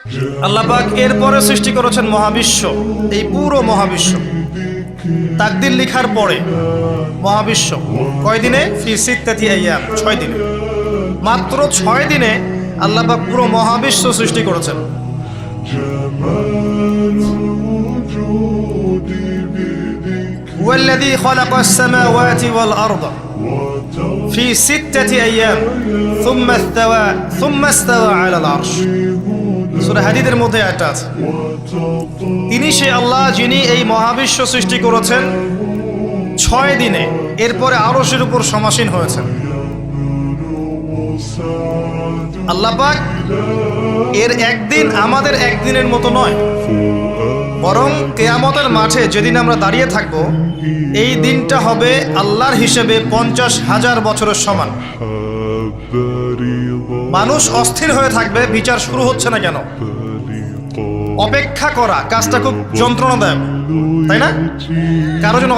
আল্লাহ পাক এরপরে সৃষ্টি করেছেন মহাবিশ্ব, এই পুরো মহাবিশ্ব তাকদীর লিখার পরে মহাবিশ্ব কয় দিনে? ফি সিত্তাতি আইয়াম, 6 দিনে। মাত্র 6 দিনে আল্লাহ পাক পুরো মহাবিশ্ব সৃষ্টি করেছেন। ওয়াল্লাযী খালাকাস সামাওয়াতি ওয়াল আরদা ফি সিত্তাতি আইয়াম সুম্মা ইসতাওয়া আলাল আরশ। সূরা হাদীদের মধ্যে এটা আছে। তিনি সেই আল্লাহ যিনি এই মহাবিশ্ব সৃষ্টি করেছেন 6 দিনে, এরপরে আরশের উপর সমাসীন হয়েছেন। আল্লাহ পাক এর একদিন আমাদের একদিনের মতো নয়, বরং কিয়ামতের মাঠে যেদিন আমরা দাঁড়িয়ে থাকব, এই দিনটা হবে আল্লাহর হিসেবে 50,000 বছরের সমান। মানুষ অস্থির হয়ে থাকবে, বিচার শুরু হচ্ছে না কেন। অপেক্ষা করা কাজটা খুব যন্ত্রণাদায়ক, তাই না? কারো জন্য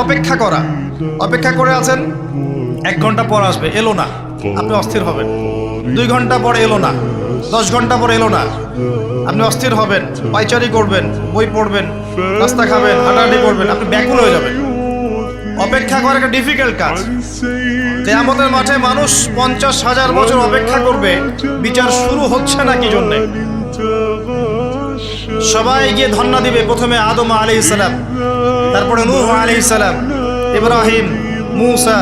অপেক্ষা করে আছেন, 1 ঘন্টা পর আসবে, এলো না, আপনি অস্থির হবেন। 2 ঘন্টা পর এলো না, 10 ঘন্টা পর এলো না, আপনি অস্থির হবেন, পায়চারি করবেন, বই পড়বেন, নাস্তা খাবেন, হাঁটাহাঁটি করবেন, আপনি ব্যাকুল হয়ে যাবেন। অপেক্ষা করা একটা ডিফিকাল্ট কাজ। কিয়ামতের মাঠে মানুষ 50,000 বছর অপেক্ষা করবে, বিচার শুরু হচ্ছে না কি জন্যে। সবাই গিয়ে ধন্না দিবে, প্রথমে আদম আলাইহিস সালাম, তারপরে নূহ আলাইহিস সালাম, ইব্রাহিম, মূসা,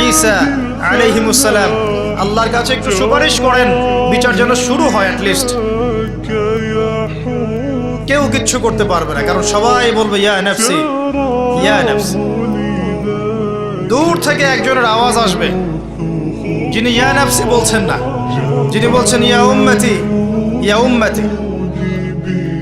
ঈসা আলাইহিমুস সালাম। আল্লাহর কাছে একটু সুপারিশ করেন, বিচার যেন শুরু হয় অ্যাটলিস্ট। কেউ কিচ্ছু করতে পারবে না, কারণ সবাই বলবে ইয়া নাফসি ইয়া নাফসি। দূর থেকে একজনের আওয়াজ আসবে, যিনি ইয়া নাফসি বলছেন না, যিনি বলছেন ইয়া উম্মতি ইয়া উম্মতি।